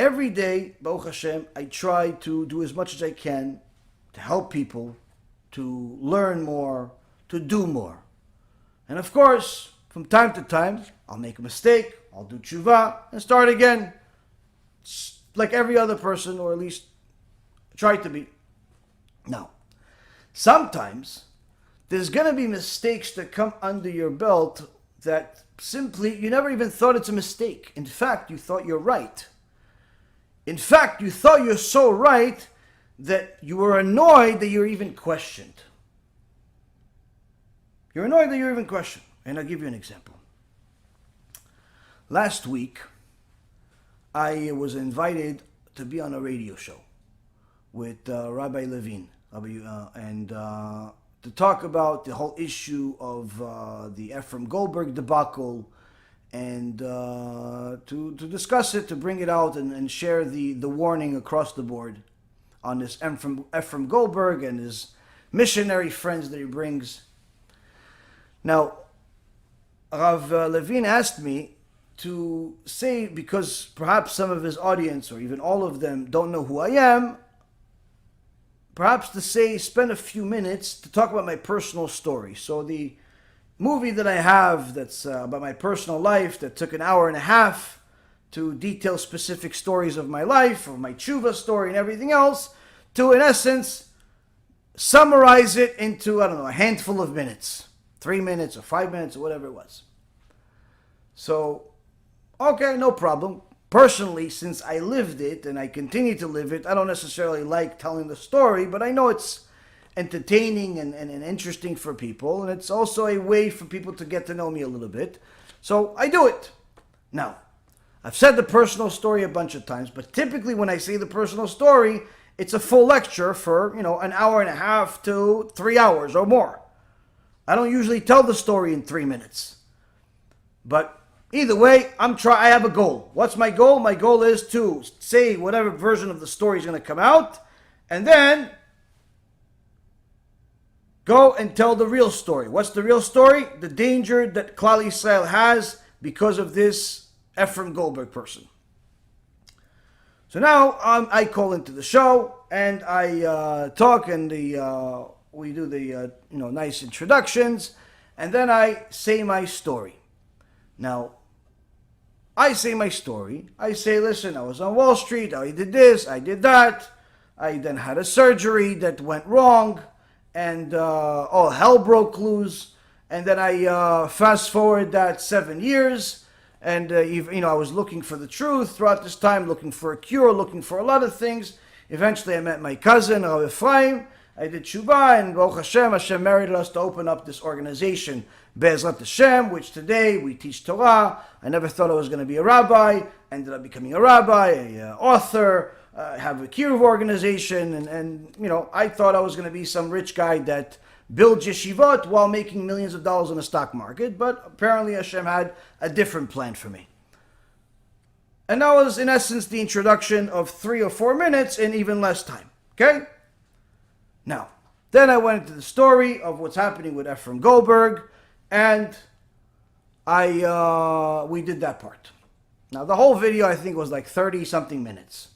every day, Baruch Hashem, I try to do as much as I can to help people, to learn more, to do more. And of course, from time to time, I'll make a mistake, I'll do tshuva, and start again. It's like every other person, or at least try to be. Now, sometimes there's going to be mistakes that come under your belt that simply you never even thought it's a mistake. In fact, you thought you're right. In fact, you thought you're so right that you were annoyed that you're even questioned. You're annoyed that you're even questioned. And I'll give you an example. Last week, I was invited to be on a radio show with Rabbi Levine, and to talk about the whole issue of the Ephraim Goldberg debacle, and to discuss it, to bring it out and share the warning across the board on this Ephraim Goldberg and his missionary friends that he brings. Now, Rav Levine asked me to say, because perhaps some of his audience, or even all of them, don't know who I am, perhaps to say, spend a few minutes to talk about my personal story. So the movie that I have that's about my personal life, that took an hour and a half to detail specific stories of my life, of my tshuva story and everything else, to, in essence, summarize it into, a handful of minutes. 3 minutes or 5 minutes or whatever it was. So, okay, no problem. Personally, since I lived it and I continue to live it, I don't necessarily like telling the story, but I know it's entertaining and interesting for people, and it's also a way for people to get to know me a little bit. So I do it. Now, I've said the personal story a bunch of times, but typically when I say the personal story, it's a full lecture for, an hour and a half to 3 hours or more. I don't usually tell the story in 3 minutes. But either way, I have a goal. What's my goal? My goal is to say whatever version of the story is going to come out, and then go and tell the real story. What's the real story? The danger that Klal Yisrael has because of this Ephraim Goldberg person. So now I call into the show, and I talk, and we do the nice introductions, and then I say my story. Now, I say my story. I say, listen, I was on Wall Street, I did this, I did that, I then had a surgery that went wrong, and all hell broke loose, and then I fast forward that 7 years, and I was looking for the truth throughout this time, looking for a cure, looking for a lot of things. Eventually I met my cousin, Rabbi Ephraim. I did tshuva, and Baruch Hashem merited us to open up this organization, Be'ezrat Hashem, which today we teach Torah. I never thought I was going to be a rabbi. Ended up becoming a rabbi, an author, have a kiruv organization, and I thought I was going to be some rich guy that builds yeshivot while making millions of dollars in the stock market, but apparently Hashem had a different plan for me. And that was, in essence, the introduction of 3 or 4 minutes in even less time. Okay? Now, then I went into the story of what's happening with Ephraim Goldberg, and we did that part. Now, the whole video, I think, was like 30-something minutes.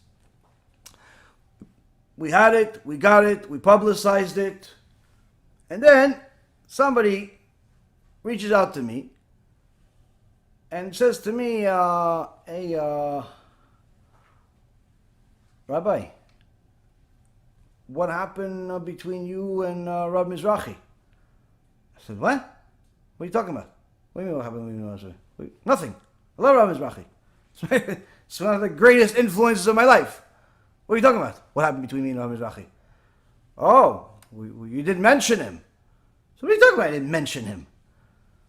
We had it, we got it, we publicized it, and then somebody reaches out to me and says to me, hey, Rabbi, what happened between you and Rabbi Mizrachi? I said, what? What are you talking about? What do you mean what happened between you and Rabbi Mizrachi? Nothing. I love Rabbi Mizrachi. It's one of the greatest influences of my life. What are you talking about? What happened between me and Rabbi Mizrachi? Oh, you didn't mention him. So what are you talking about? I didn't mention him.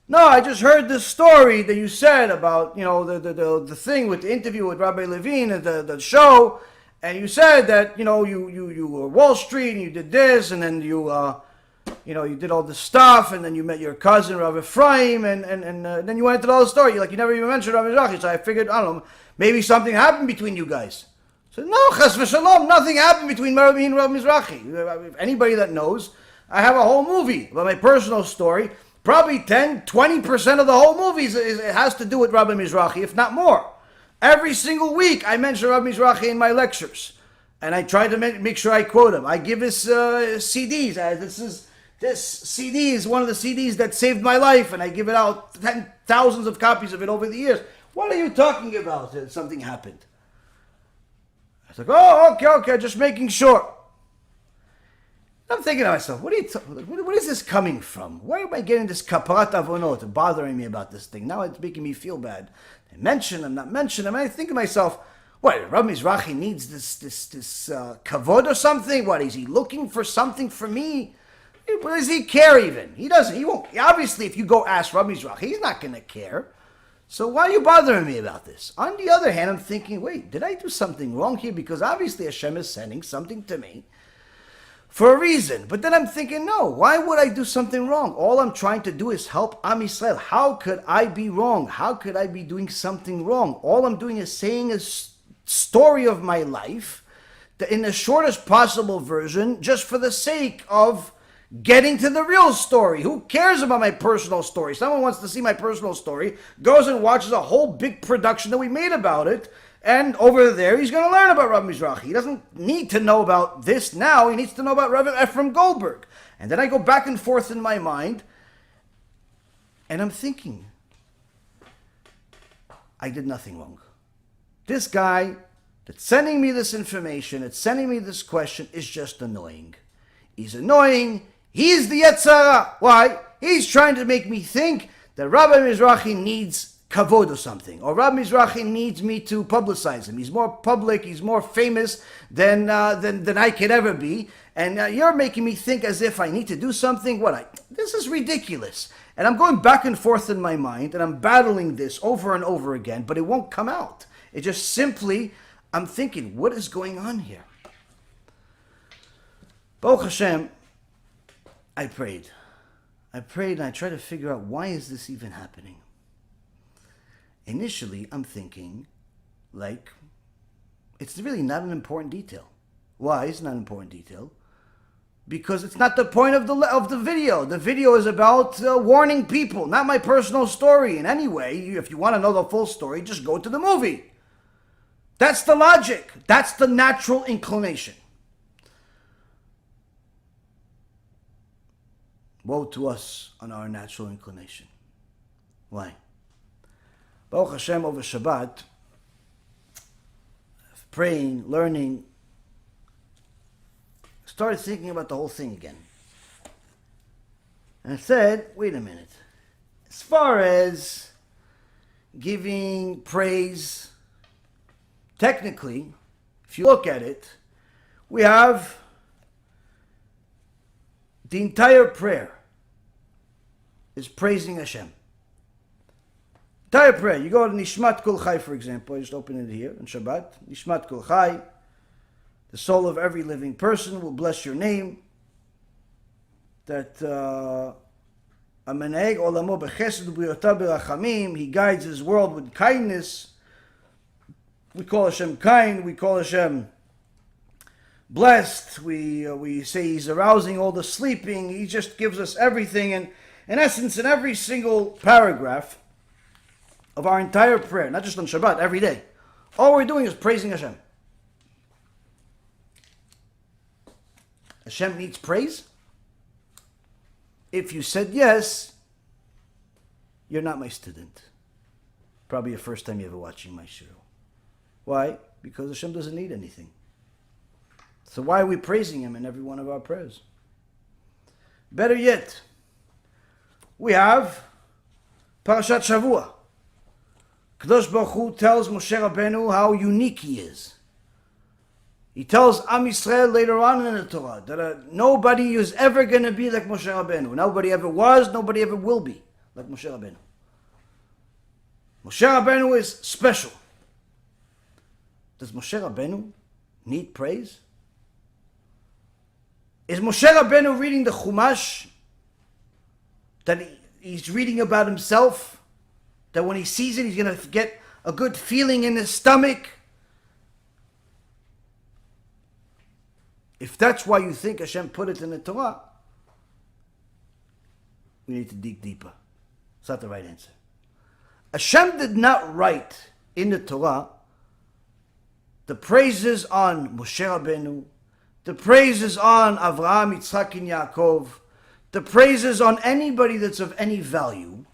No, I just heard this story that you said about, the thing with the interview with Rabbi Levine at the show. And you said that, you were Wall Street and you did this, and then you did all this stuff, and then you met your cousin, Rabbi Ephraim, and then you went into all the story. You never even mentioned Rabbi Mizrachi, so I figured, I don't know, maybe something happened between you guys. So no, chas v'shalom, nothing happened between Rabbi and Rabbi Mizrachi. If anybody that knows, I have a whole movie about my personal story. Probably 10, 20% of the whole movie it has to do with Rabbi Mizrachi, if not more. Every single week I mention Rabbi Mizrachi in my lectures. And I try to make sure I quote him. I give his CDs. This CD is one of the CDs that saved my life, and I give it out thousands of copies of it over the years. What are you talking about? Something happened. I was like, oh, okay, just making sure. I'm thinking to myself, what is this coming from? Where am I getting this kaparat avonot bothering me about this thing? Now it's making me feel bad. I mention him, not mention him. And I think to myself, what, Rabbi Mizrachi needs this kavod or something? What, is he looking for something from me? Does he care even? He doesn't. He won't. Obviously, if you go ask Rabbi Mizrachi, he's not going to care. So why are you bothering me about this? On the other hand, I'm thinking, wait, did I do something wrong here? Because obviously Hashem is sending something to me for a reason. But then I'm thinking, no, why would I do something wrong? All I'm trying to do is help Am Yisrael. How could I be wrong? How could I be doing something wrong? All I'm doing is saying a story of my life in the shortest possible version, just for the sake of getting to the real story. Who cares about my personal story? Someone wants to see my personal story, goes and watches a whole big production that we made about it, and over there he's going to learn about Rabbi Mizrachi. He doesn't need to know about this now. He needs to know about Rabbi Ephraim Goldberg. And then I go back and forth in my mind, and I'm thinking, I did nothing wrong. This guy that's sending me this information, that's sending me this question, is just annoying. He's annoying. He's the Yetzirah. Why? He's trying to make me think that Rabbi Mizrachi needs kavod or something, or Rabbi Mizrachi needs me to publicize him. He's more public. He's more famous than I could ever be. And you're making me think as if I need to do something. This is ridiculous. And I'm going back and forth in my mind, and I'm battling this over and over again, but it won't come out. It just simply, I'm thinking, what is going on here? Baruch Hashem, I prayed and I tried to figure out, why is this even happening? Initially, I'm thinking, it's really not an important detail. Why is it not an important detail? Because it's not the point of the video. The video is about warning people, not my personal story. And anyway, if you want to know the full story, just go to the movie. That's the logic. That's the natural inclination. Woe to us on our natural inclination. Why? Baruch Hashem, over Shabbat, praying, learning, started thinking about the whole thing again. And I said, wait a minute. As far as giving praise, technically, if you look at it, we have the entire prayer is praising Hashem. Entire prayer. You go to Nishmat Kol Chai, for example. I just open it here on Shabbat. Nishmat Kol Chai. The soul of every living person will bless your name. That Ameneg Olamo Bechesed U'B'Yota B'Rachamim. He guides his world with kindness. We call Hashem kind. We call Hashem blessed. We say He's arousing all the sleeping. He just gives us everything. And in essence, in every single paragraph of our entire prayer, not just on Shabbat, every day, all we're doing is praising Hashem. Hashem needs praise? If you said yes, you're not my student. Probably the first time you're ever watching my show. Why? Because Hashem doesn't need anything. So why are we praising Him in every one of our prayers? Better yet, we have Parashat Shavua. Kadosh Baruch Hu tells Moshe Rabbeinu how unique he is. He tells Am Yisrael later on in the Torah that nobody is ever going to be like Moshe Rabbeinu. Nobody ever was, nobody ever will be like Moshe Rabbeinu. Moshe Rabbeinu is special. Does Moshe Rabbeinu need praise? Is Moshe Rabbeinu reading the Chumash that he's reading about himself? That when he sees it, he's going to get a good feeling in his stomach? If that's why you think Hashem put it in the Torah, we need to dig deeper. It's not the right answer. Hashem did not write in the Torah, the praises on Moshe Rabbeinu, the praises on Avraham, Yitzchak, and Yaakov, the praises on anybody that's of any value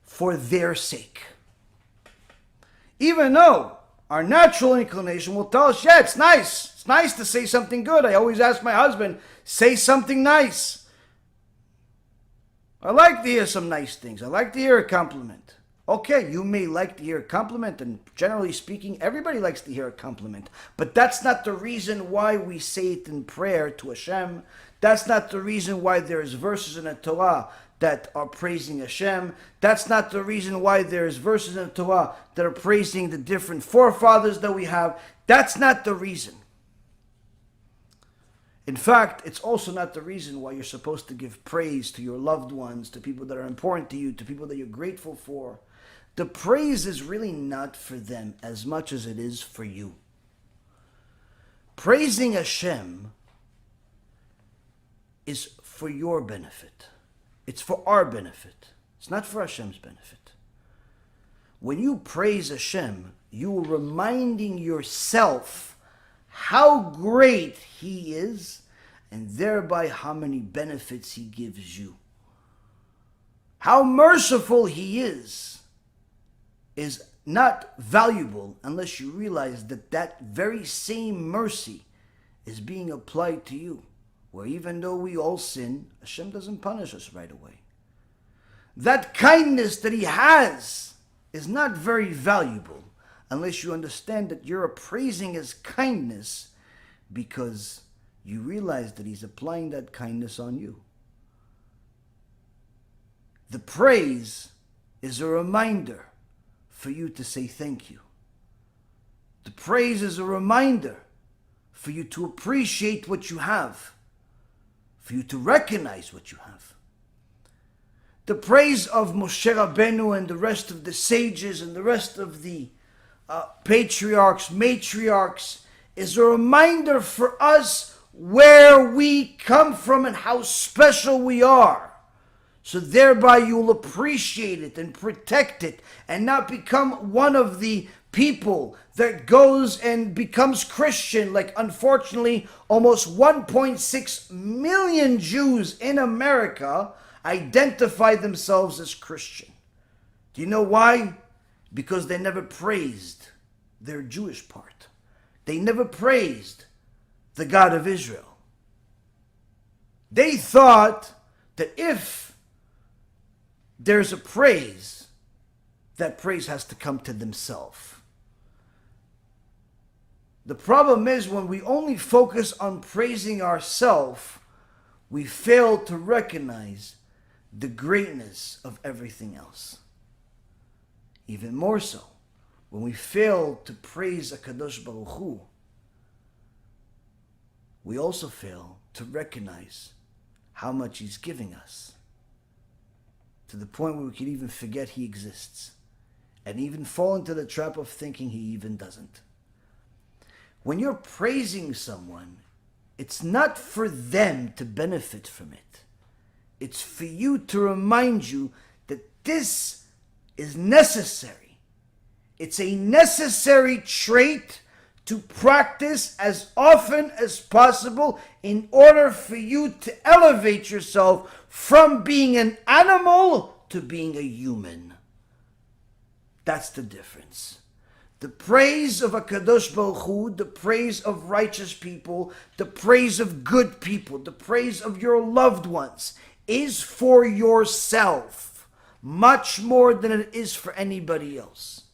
for their sake. Even though our natural inclination will tell us, yeah, it's nice. It's nice to say something good. I always ask my husband, say something nice. I like to hear some nice things. I like to hear a compliment. Okay, you may like to hear a compliment, and generally speaking, everybody likes to hear a compliment. But that's not the reason why we say it in prayer to HaShem. That's not the reason why there's verses in the Torah that are praising HaShem. That's not the reason why there's verses in the Torah that are praising the different forefathers that we have. That's not the reason. In fact, it's also not the reason why you're supposed to give praise to your loved ones, to people that are important to you, to people that you're grateful for. The praise is really not for them as much as it is for you. Praising Hashem is for your benefit. It's for our benefit. It's not for Hashem's benefit. When you praise Hashem, you are reminding yourself how great He is, and thereby how many benefits He gives you. How merciful He is not valuable unless you realize that that very same mercy is being applied to you. Where even though we all sin, Hashem doesn't punish us right away. That kindness that He has is not very valuable unless you understand that you're appraising His kindness because you realize that He's applying that kindness on you. The praise is a reminder for you to say thank you. The praise is a reminder for you to appreciate what you have, for you to recognize what you have. The praise of Moshe Rabbeinu and the rest of the sages and the rest of the patriarchs, matriarchs, is a reminder for us where we come from and how special we are. So thereby you'll appreciate it and protect it and not become one of the people that goes and becomes Christian, like unfortunately almost 1.6 million Jews in America identify themselves as Christian. Do you know why? Because they never praised their Jewish part. They never praised the God of Israel. They thought that if there's a praise, that praise has to come to themselves. The problem is when we only focus on praising ourselves, we fail to recognize the greatness of everything else. Even more so, when we fail to praise HaKadosh Baruch Hu, we also fail to recognize how much He's giving us, to the point where we can even forget He exists and even fall into the trap of thinking He even doesn't. When you're praising someone, it's not for them to benefit from it. It's for you to remind you that this is necessary. It's a necessary trait to practice as often as possible in order for you to elevate yourself from being an animal to being a human. That's the difference. The praise of HaKadosh Baruch Hu, the praise of righteous people, the praise of good people, the praise of your loved ones is for yourself, much more than it is for anybody else.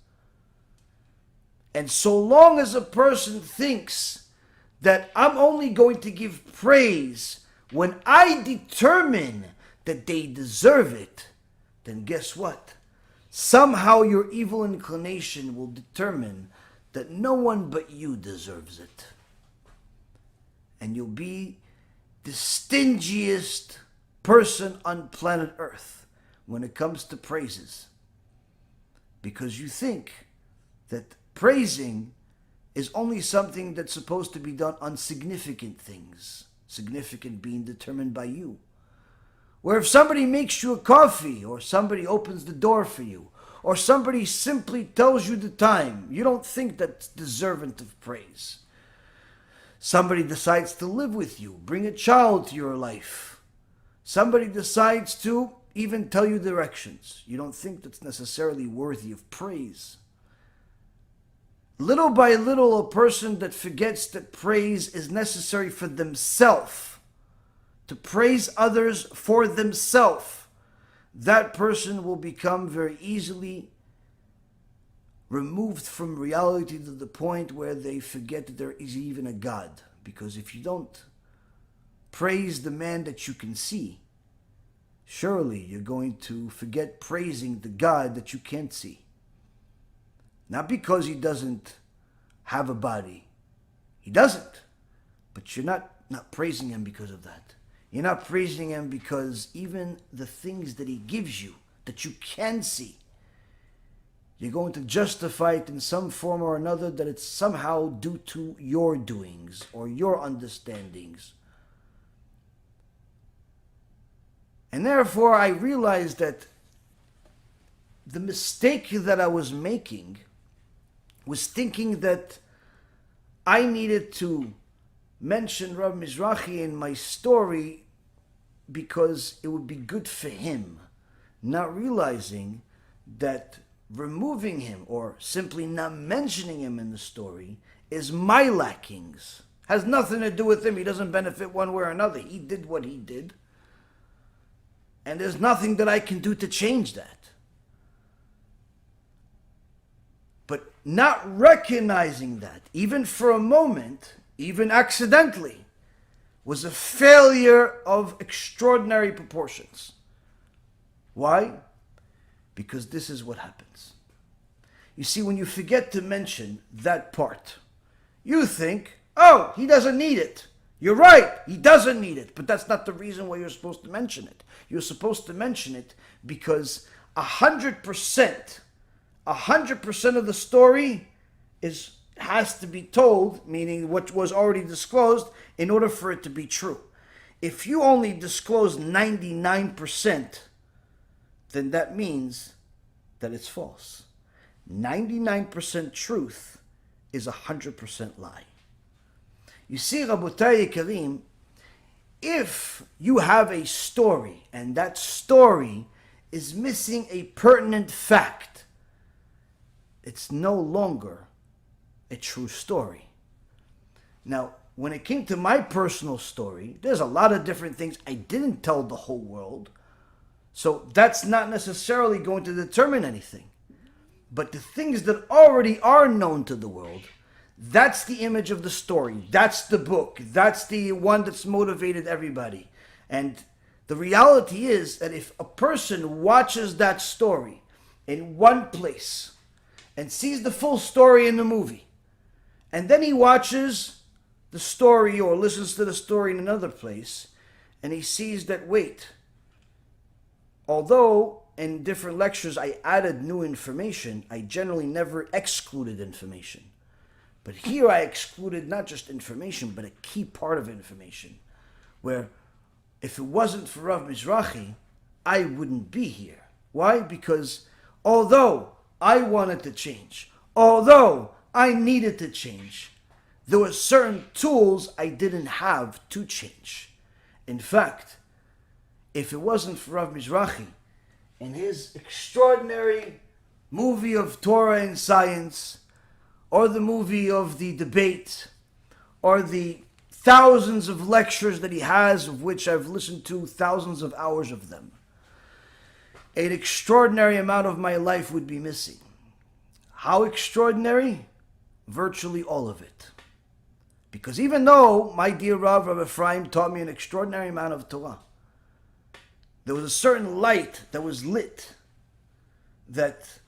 And so long as a person thinks that I'm only going to give praise when I determine that they deserve it, then guess what? Somehow your evil inclination will determine that no one but you deserves it. And you'll be the stingiest person on planet Earth when it comes to praises. Because you think that praising is only something that's supposed to be done on significant things. Significant being determined by you. Where if somebody makes you a coffee, or somebody opens the door for you, or somebody simply tells you the time, you don't think that's deserving of praise. Somebody decides to live with you, bring a child to your life. Somebody decides to even tell you directions. You don't think that's necessarily worthy of praise. Little by little, a person that forgets that praise is necessary for themselves, to praise others for themselves, that person will become very easily removed from reality to the point where they forget that there is even a God. Because if you don't praise the man that you can see, surely you're going to forget praising the God that you can't see. Not because he doesn't have a body. He doesn't. But you're not praising him because of that. You're not praising him because even the things that he gives you that you can see, you're going to justify it in some form or another that it's somehow due to your doings or your understandings. And therefore I realized that the mistake that I was making was thinking that I needed to mention Rabbi Mizrachi in my story because it would be good for him, not realizing that removing him or simply not mentioning him in the story is my lackings. Has nothing to do with him. He doesn't benefit one way or another. He did what he did. And there's nothing that I can do to change that. But not recognizing that, even for a moment, even accidentally, was a failure of extraordinary proportions. Why? Because this is what happens. You see, when you forget to mention that part, you think, oh, he doesn't need it. You're right, he doesn't need it. But that's not the reason why you're supposed to mention it. You're supposed to mention it because 100% of the story has to be told, meaning what was already disclosed, in order for it to be true. If you only disclose 99%, then that means that it's false. 99% truth is 100% lie. You see, Rabotai Yekarim, if you have a story and that story is missing a pertinent fact, it's no longer a true story. Now, when it came to my personal story, there's a lot of different things I didn't tell the whole world. So that's not necessarily going to determine anything. But the things that already are known to the world, that's the image of the story. That's the book. That's the one that's motivated everybody. And the reality is that if a person watches that story in one place and sees the full story in the movie, and then he watches the story or listens to the story in another place, and he sees that, wait, although in different lectures I added new information, I generally never excluded information. But here I excluded not just information, but a key part of information, where if it wasn't for Rabbi Mizrachi, I wouldn't be here. Why? Because although I wanted to change, although I needed to change, there were certain tools I didn't have to change. In fact, if it wasn't for Rabbi Mizrachi and his extraordinary movie of Torah and science, or the movie of the debate, or the thousands of lectures that he has, of which I've listened to thousands of hours of them, an extraordinary amount of my life would be missing. How extraordinary? Virtually all of it. Because even though my dear Rav Ephraim taught me an extraordinary amount of Torah, there was a certain light that was lit that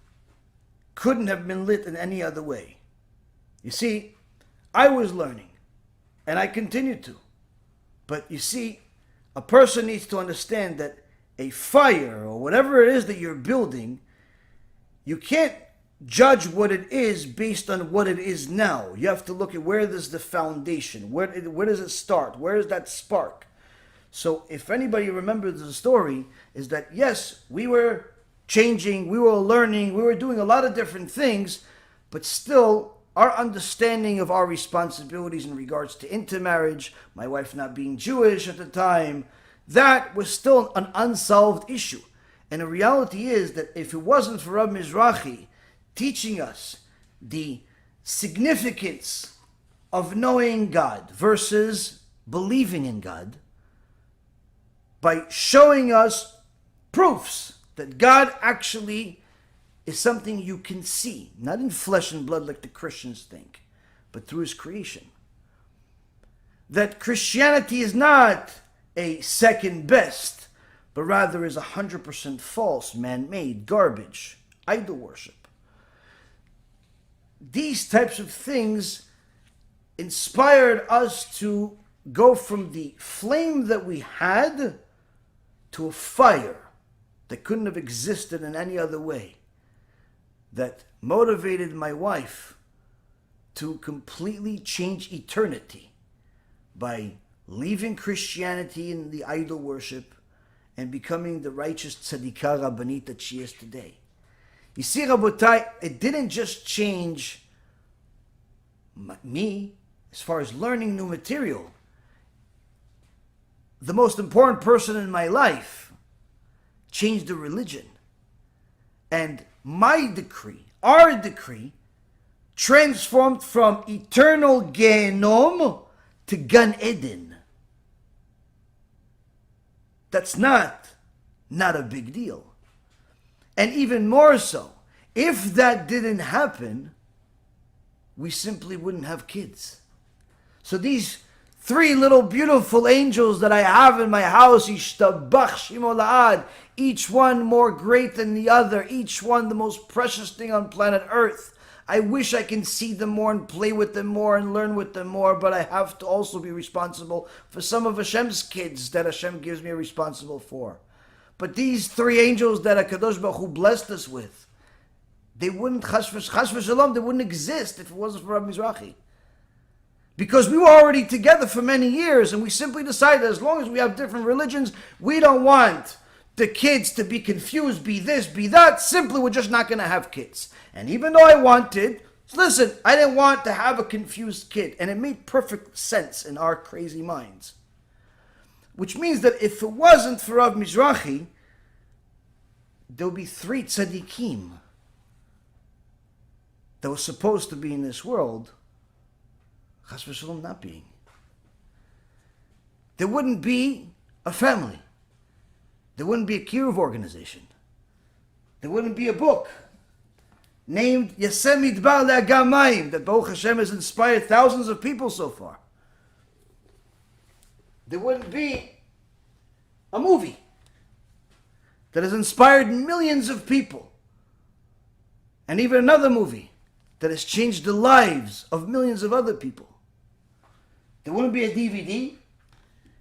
couldn't have been lit in any other way. You see, I was learning, and I continue to. But you see, a person needs to understand that a fire, or whatever it is that you're building, you can't judge what it is based on what it is now. You have to look at where is the foundation, where does it start, where is that spark. So if anybody remembers the story, is that yes, we were changing, we were learning, we were doing a lot of different things, but still our understanding of our responsibilities in regards to intermarriage, my wife not being Jewish at the time, that was still an unsolved issue. And the reality is that if it wasn't for Rabbi Mizrachi teaching us the significance of knowing God versus believing in God, by showing us proofs that God actually is something you can see, not in flesh and blood like the Christians think, but through his creation. That Christianity is not a second best, but rather is 100% false, man-made, garbage, idol worship. These types of things inspired us to go from the flame that we had to a fire that couldn't have existed in any other way, that motivated my wife to completely change eternity by leaving Christianity and the idol worship and becoming the righteous tzadikah rabbanit that she is today. You see, Rabotai, it didn't just change me as far as learning new material. The most important person in my life changed the religion. And my decree, our decree, transformed from eternal Gehenom to Gan Eden. That's not a big deal. And even more so, if that didn't happen, we simply wouldn't have kids. So these 3 little beautiful angels that I have in my house, Ishtabach Shimo La'ad, each one more great than the other, each one the most precious thing on planet Earth. I wish I can see them more and play with them more and learn with them more, but I have to also be responsible for some of Hashem's kids that Hashem gives me responsible for. But these 3 angels that HaKadosh Baruch Hu blessed us with, they wouldn't, chas v'shalom, they wouldn't exist if it wasn't for Rabbi Mizrachi. Because we were already together for many years, and we simply decided as long as we have different religions, we don't want the kids to be confused, be this, be that. Simply, we're just not going to have kids. And even though I wanted, listen, I didn't want to have a confused kid. And it made perfect sense in our crazy minds. Which means that if it wasn't for Rabbi Mizrachi, there would be 3 tzaddikim that were supposed to be in this world, chas v'shalom not being. There wouldn't be a family. There wouldn't be a kiruv organization. There wouldn't be a book named Yasem Midbar Le'agam Mayim that Baruch Hashem has inspired thousands of people so far. There wouldn't be a movie that has inspired millions of people, and even another movie that has changed the lives of millions of other people. There wouldn't be a DVD.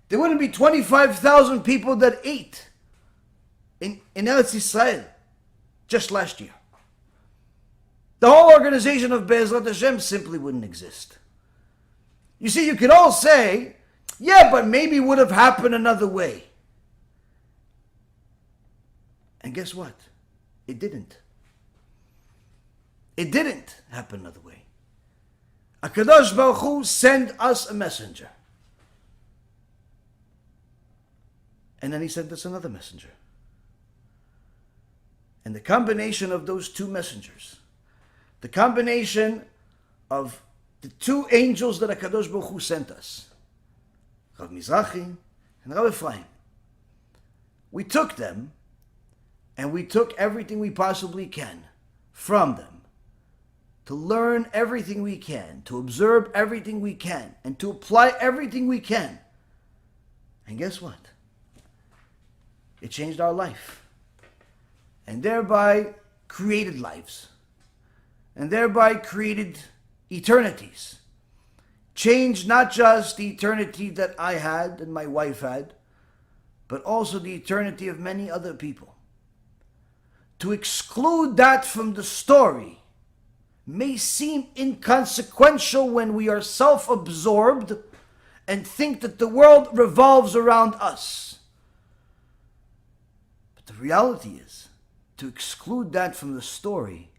There wouldn't be 25,000 people that ate in Eretz Yisrael just last year. The whole organization of Be'ezrat Hashem simply wouldn't exist. You see, you could all say, yeah, but maybe it would have happened another way. And guess what? It didn't. It didn't happen another way. HaKadosh Baruch Hu sent us a messenger. And then he sent us another messenger. And the combination of those 2 messengers, the combination of the 2 angels that HaKadosh Baruch Hu sent us, Rabbi Mizrachi and Rabbi Ephraim, we took them and we took everything we possibly can from them to learn everything we can, to observe everything we can, and to apply everything we can. And guess what? It changed our life. And thereby created lives. And thereby created eternities. Changed not just the eternity that I had and my wife had, but also the eternity of many other people. To exclude that from the story may seem inconsequential when we are self-absorbed and think that the world revolves around us. But the reality is to exclude that from the story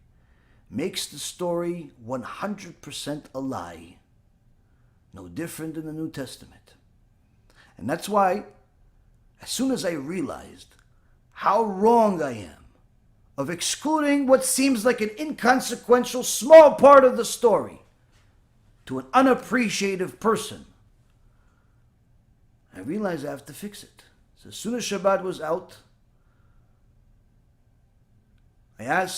makes the story 100% a lie. No different than the New Testament. And that's why, as soon as I realized how wrong I am of excluding what seems like an inconsequential small part of the story to an unappreciative person, I realized I have to fix it. So as soon as Shabbat was out, I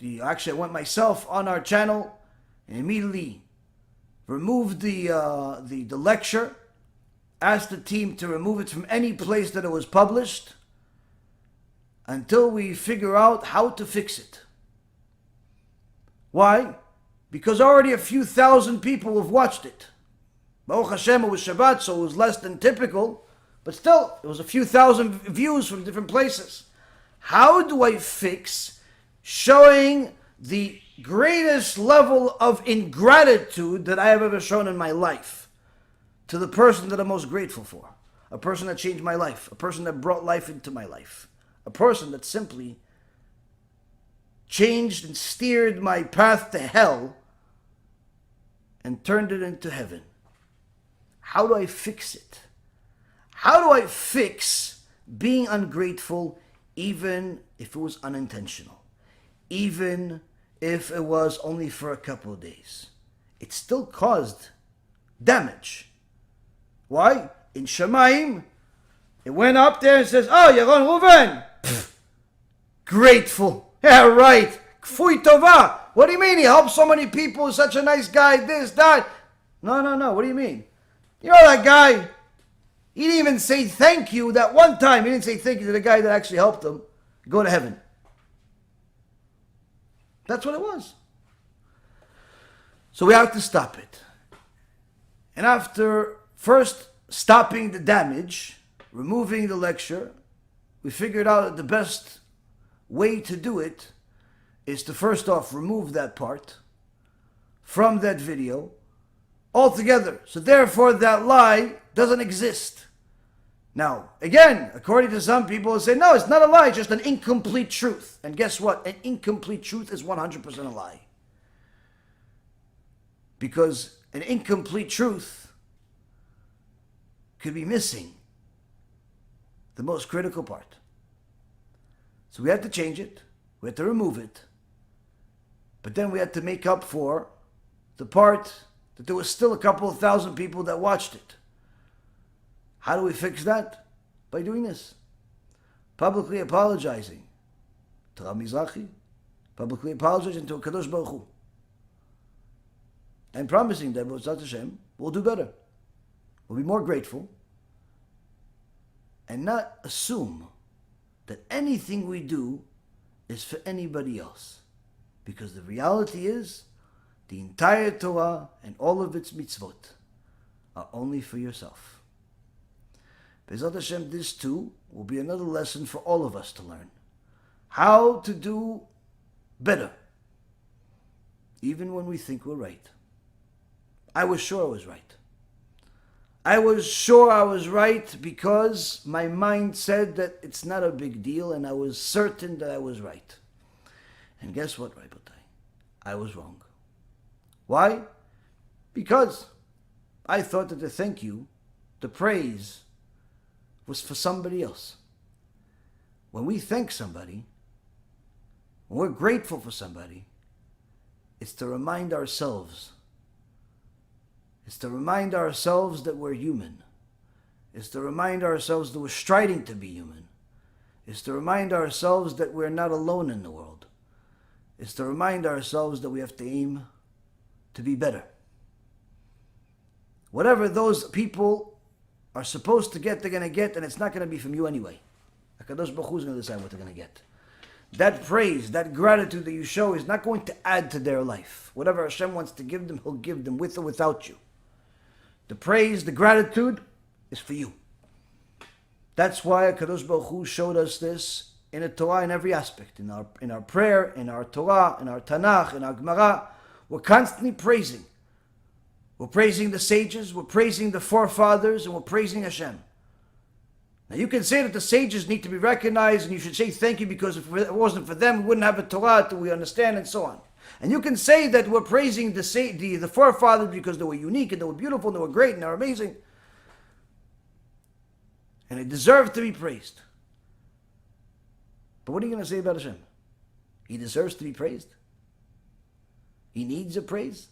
I went myself on our channel and immediately removed the lecture, asked the team to remove it from any place that it was published until we figure out how to fix it. Why? Because already a few thousand people have watched it. Baruch HaShem, it was Shabbat, so it was less than typical, but still, it was a few thousand views from different places. How do I fix showing the greatest level of ingratitude that I have ever shown in my life to the person that I'm most grateful for? A person that changed my life, a person that brought life into my life, a person that simply changed and steered my path to hell and turned it into heaven. How do I fix it? How do I fix being ungrateful even if it was unintentional? Even if it was only for a couple of days? It still caused damage. Why? In Shemaim, it went up there and says, oh, Yaron Reuven, grateful. Yeah, right. Kfui tova. What do you mean? He helped so many people, such a nice guy, this, that. No. What do you mean? You know that guy, he didn't even say thank you that one time. He didn't say thank you to the guy that actually helped him go to heaven. That's what it was. So we have to stop it. And after first stopping the damage, removing the lecture, we figured out that the best way to do it is to first off remove that part from that video altogether. So therefore that lie doesn't exist. Now, again, according to some people, they say, no, it's not a lie, it's just an incomplete truth. And guess what? An incomplete truth is 100% a lie. Because an incomplete truth could be missing the most critical part. So we had to change it, we had to remove it, but then we had to make up for the part that there was still a couple of thousand people that watched it. How do we fix that? By doing this. Publicly apologizing to Rabbi Mizrachi, publicly apologizing to Kadosh Baruch Hu, and promising that HaShem will do better. We'll be more grateful, and not assume that anything we do is for anybody else. Because the reality is, the entire Torah and all of its mitzvot are only for yourself. B'ezrat Hashem, this too will be another lesson for all of us to learn. How to do better, even when we think we're right. I was sure I was right. I was sure I was right because my mind said that it's not a big deal, and I was certain that I was right. And guess what, Rabbi? I was wrong. Why? Because I thought that the thank you, the praise, was for somebody else. When we thank somebody, when we're grateful for somebody, it's to remind ourselves. It's to remind ourselves that we're human. It's to remind ourselves that we're striving to be human. It's to remind ourselves that we're not alone in the world. It's to remind ourselves that we have to aim to be better. Whatever those people are supposed to get, they're going to get, and it's not going to be from you anyway. HaKadosh Baruch Hu is going to decide what they're going to get. That praise, that gratitude that you show is not going to add to their life. Whatever HaShem wants to give them, He'll give them with or without you. The praise, the gratitude is for you. That's why HaKadosh Baruch Hu showed us this in the Torah in every aspect. In our prayer, in our Torah, in our Tanakh, in our Gemara. We're constantly praising. We're praising the sages, we're praising the forefathers, and we're praising HaShem. Now you can say that the sages need to be recognized and you should say thank you because if it wasn't for them, we wouldn't have a Torah till we understand and so on. And you can say that we're praising the forefathers because they were unique and they were beautiful and they were great and they were amazing. And they deserve to be praised. But what are you going to say about Hashem? He deserves to be praised? He needs a praise?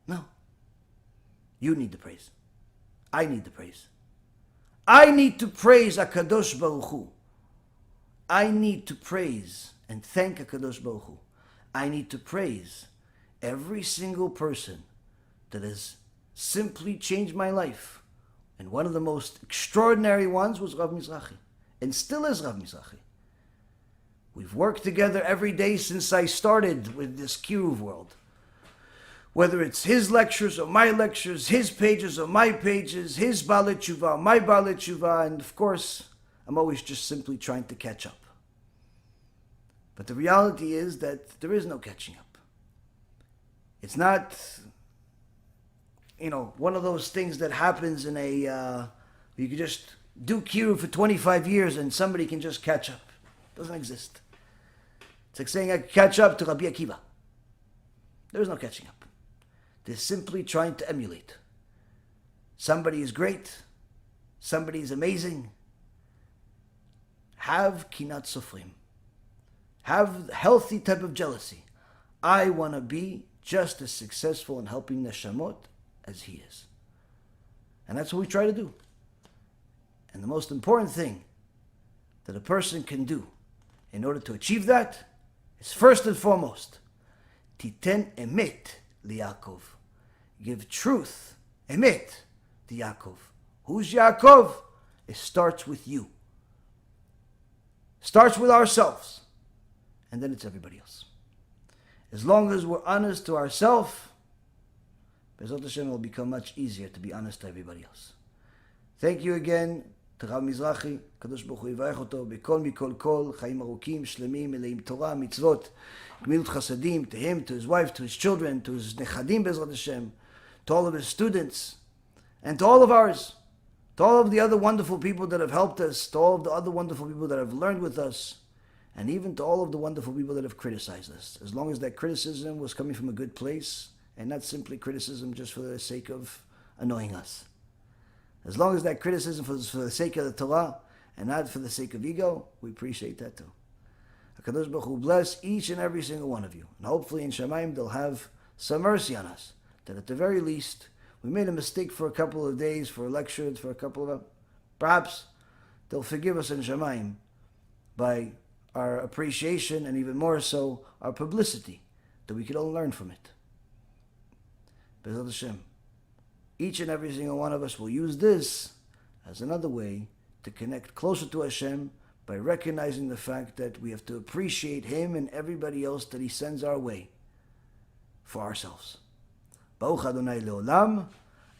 No. You need the praise. I need the praise. I need to praise HaKadosh Baruch Hu. I need to praise and thank HaKadosh Baruch Hu. I need to praise every single person that has simply changed my life. And one of the most extraordinary ones was Rabbi Mizrachi. And still is Rabbi Mizrachi. We've worked together every day since I started with this Kiruv world. Whether it's his lectures or my lectures, his pages or my pages, his Baalei Tshuva, my Baalei Tshuva, and of course, I'm always just simply trying to catch up. But the reality is that there is no catching up. It's not, one of those things that happens in you can just do Kiruv for 25 years and somebody can just catch up. It doesn't exist. It's like saying I can catch up to Rabbi Akiva. There is no catching up. They're simply trying to emulate. Somebody is great. Somebody is amazing. Have kinat sofrim. Have a healthy type of jealousy. I want to be just as successful in helping neshamot as he is. And that's what we try to do. And the most important thing that a person can do in order to achieve that is first and foremost, titen emet liYaakov. Give truth, emet, to Yaakov. Who's Yaakov? It starts with you. Starts with ourselves. And then it's everybody else. As long as we're honest to ourselves, Be'ezrat Hashem, it will become much easier to be honest to everybody else. Thank you again to Rabbi Mizrachi. Kadosh Baruch Hu yivarech oto b'kol mikol kol, chaim arukim, shlemim, meleim Torah, mitzvot, gemilut chasadim, to him, to his wife, to his children, to his nechadim, Be'ezrat Hashem, to all of his students, and to all of ours, to all of the other wonderful people that have helped us, to all of the other wonderful people that have learned with us, and even to all of the wonderful people that have criticized us. As long as that criticism was coming from a good place, and not simply criticism just for the sake of annoying us. As long as that criticism was for the sake of the Torah, and not for the sake of ego, we appreciate that too. HaKadosh Baruch Hu bless each and every single one of you. And hopefully in Shamayim they'll have some mercy on us. That at the very least, we made a mistake for a couple of days, for a lecture, for a couple of... Perhaps they'll forgive us in Shamayim by our appreciation and even more so, our publicity, that we could all learn from it. Be'ezrat Hashem, each and every single one of us will use this as another way to connect closer to Hashem by recognizing the fact that we have to appreciate Him and everybody else that He sends our way for ourselves. Baruch Adonai Leolam,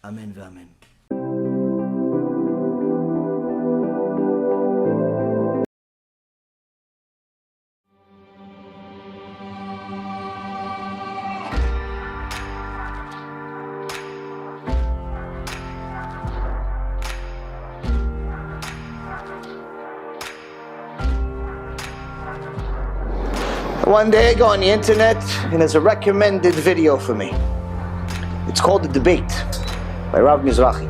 Amen v'Amen. One day I go on the internet and there's a recommended video for me. It's called The Debate by Rabbi Mizrachi.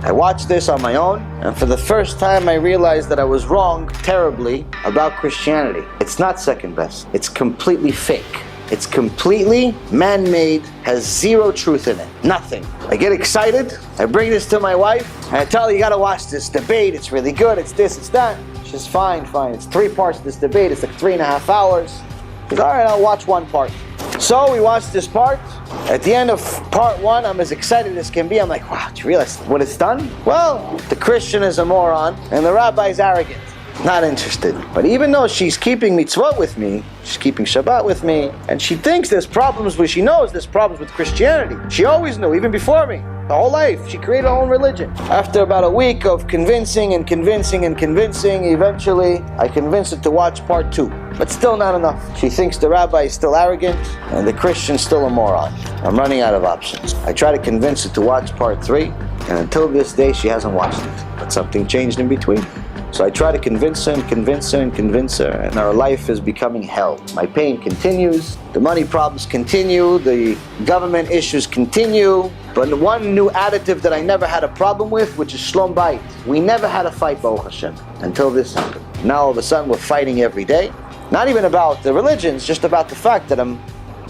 I watched this on my own, and for the first time I realized that I was wrong terribly about Christianity. It's not second best. It's completely fake. It's completely man-made, has zero truth in it. Nothing. I get excited, I bring this to my wife, and I tell her, you gotta watch this debate, it's really good, it's this, it's that. She says, fine. It's 3 parts of this debate, it's like 3.5 hours. She says, alright, I'll watch one part. So we watched this part. At the end of part 1, I'm as excited as can be. I'm like, wow, do you realize what it's done? Well, the Christian is a moron, and the rabbi is arrogant. Not interested. But even though she's keeping mitzvot with me, she's keeping Shabbat with me, and she thinks there's problems she knows there's problems with Christianity. She always knew, even before me. The whole life, she created her own religion. After about a week of convincing, eventually I convinced her to watch part 2. But still not enough. She thinks the rabbi is still arrogant, and the Christian's still a moron. I'm running out of options. I try to convince her to watch part 3. And until this day, she hasn't watched it. But something changed in between. So I try to convince her and convince her and convince her, and our life is becoming hell. My pain continues, the money problems continue, the government issues continue, but one new additive that I never had a problem with, which is shlom bayit. We never had a fight, Baruch Hashem, until this happened. Now all of a sudden we're fighting every day. Not even about the religions, just about the fact that I'm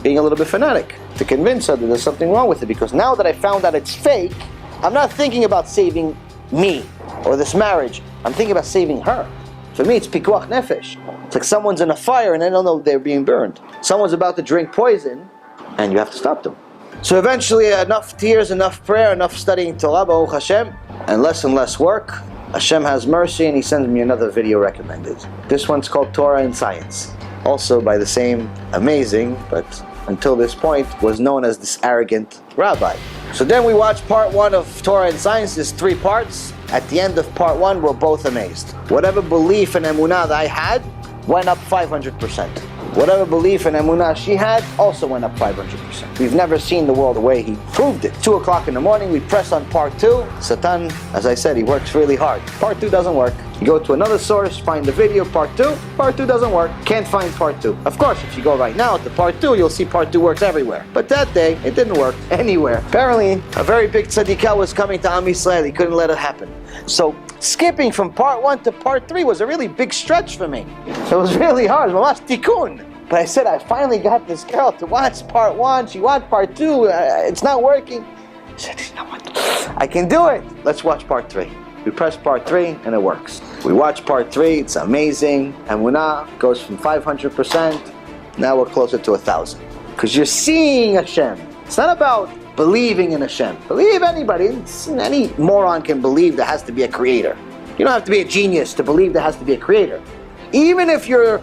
being a little bit fanatic, to convince her that there's something wrong with it, because now that I found out it's fake, I'm not thinking about saving me or this marriage. I'm thinking about saving her. For me, it's pikuach nefesh. It's like someone's in a fire and they don't know they're being burned. Someone's about to drink poison and you have to stop them. So eventually, enough tears, enough prayer, enough studying Torah, Baruch Hashem, and less work. Hashem has mercy and He sends me another video recommended. This one's called Torah and Science. Also by the same amazing, but until this point, was known as this arrogant rabbi. So then we watched part 1 of Torah and Science. There's 3 parts. At the end of part 1, we're both amazed. Whatever belief and emunah that I had went up 500%. Whatever belief and emunah she had also went up 500%. We've never seen the world the way he proved it. 2 o'clock in the morning, we press on part 2. Satan, as I said, he works really hard. Part 2 doesn't work. You go to another source, find the video, part 2 doesn't work. Can't find part 2. Of course, if you go right now to part 2, you'll see part 2 works everywhere. But that day, it didn't work anywhere. Apparently, a very big tzadikah was coming to Am Yisrael. He couldn't let it happen. So, skipping from part 1 to part 3 was a really big stretch for me. It was really hard. It was tikkun. But I said, I finally got this girl to watch part 1. She watched part 2. It's not working. I said, you know what? I can do it. Let's watch part 3. We press part 3 and it works. We watch part 3. It's amazing. Emunah goes from 500%. Now we're closer to 1,000. Because you're seeing Hashem. It's not about believing in Hashem. Believe anybody. Any moron can believe there has to be a creator. You don't have to be a genius to believe there has to be a creator. Even if you're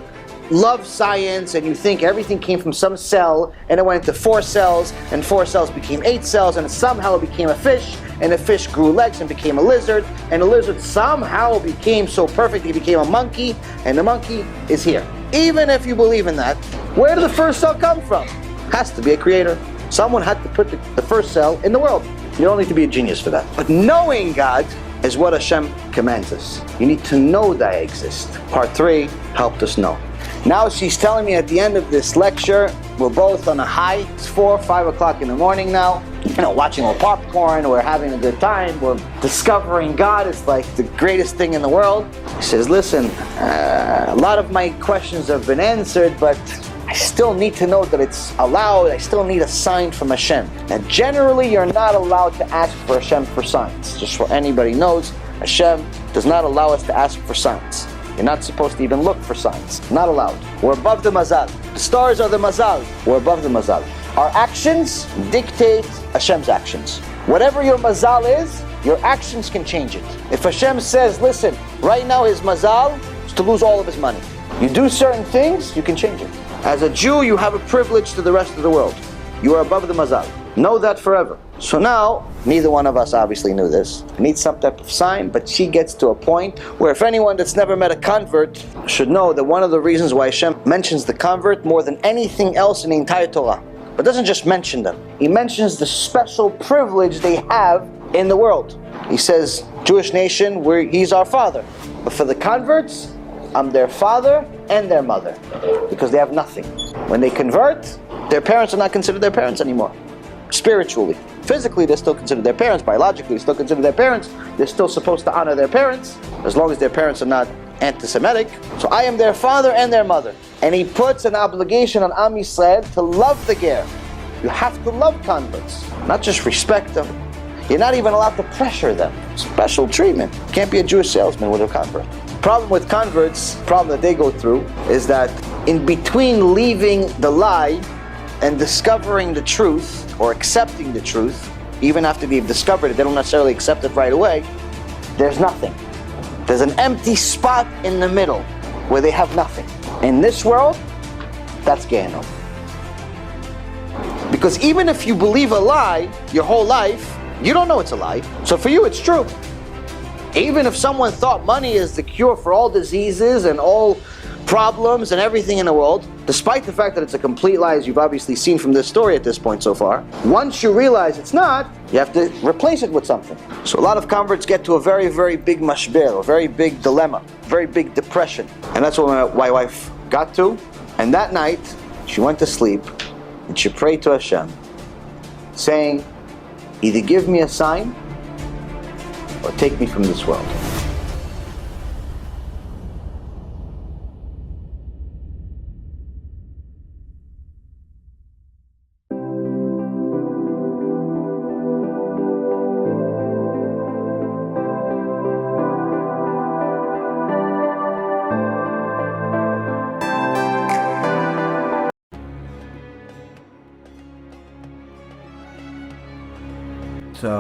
love science and you think everything came from some cell and it went into 4 cells and 4 cells became 8 cells and somehow it became a fish and the fish grew legs and became a lizard and the lizard somehow became so perfect it became a monkey and the monkey is here. Even if you believe in that, where did the first cell come from? Has to be a creator. Someone had to put the first cell in the world. You don't need to be a genius for that. But knowing God is what Hashem commands us. You need to know that I exist. Part 3 helped us know. Now she's telling me at the end of this lecture, we're both on a high. It's 4 or 5 o'clock in the morning now. Watching a little popcorn, we're having a good time, we're discovering God. It's like the greatest thing in the world. She says, listen, a lot of my questions have been answered, but I still need to know that it's allowed. I still need a sign from Hashem. Now generally you're not allowed to ask for Hashem for signs. Just so anybody knows, Hashem does not allow us to ask for signs. You're not supposed to even look for signs. Not allowed. We're above the mazal. The stars are the mazal. We're above the mazal. Our actions dictate Hashem's actions. Whatever your mazal is, your actions can change it. If Hashem says, listen, right now his mazal is to lose all of his money. You do certain things, you can change it. As a Jew, you have a privilege to the rest of the world. You are above the mazal. Know that forever. So now, neither one of us obviously knew this. Needs some type of sign, but she gets to a point where if anyone that's never met a convert should know that one of the reasons why Hashem mentions the convert more than anything else in the entire Torah, but doesn't just mention them. He mentions the special privilege they have in the world. He says, Jewish nation, he's our father. But for the converts, I'm their father and their mother, because they have nothing. When they convert, their parents are not considered their parents anymore. Spiritually. Physically, they're still considered their parents. Biologically, they're still considered their parents. They're still supposed to honor their parents, as long as their parents are not anti-Semitic. So I am their father and their mother. And he puts an obligation on Am Yisrael to love the ger. You have to love converts, not just respect them. You're not even allowed to pressure them. Special treatment. You can't be a Jewish salesman with a convert. Problem with converts, problem that they go through, is that in between leaving the lie and discovering the truth, or accepting the truth, even after they've discovered it, they don't necessarily accept it right away, there's nothing. There's an empty spot in the middle where they have nothing. In this world, that's Gehenna. Because even if you believe a lie your whole life, you don't know it's a lie. So for you, it's true. Even if someone thought money is the cure for all diseases and all problems and everything in the world, despite the fact that it's a complete lie, as you've obviously seen from this story at this point so far, once you realize it's not, you have to replace it with something. So a lot of converts get to a very, very big mashber, a very big dilemma, very big depression. And that's what my wife got to. And that night, she went to sleep, and she prayed to HaShem, saying, either give me a sign, or take me from this world.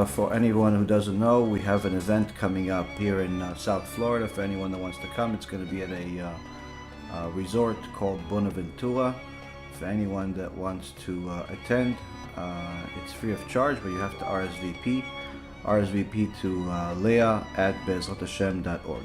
For anyone who doesn't know, we have an event coming up here in South Florida. For anyone that wants to come, it's going to be at a resort called Bonaventura. For anyone that wants to attend, it's free of charge, but you have to RSVP to leah@bezrathashem.org.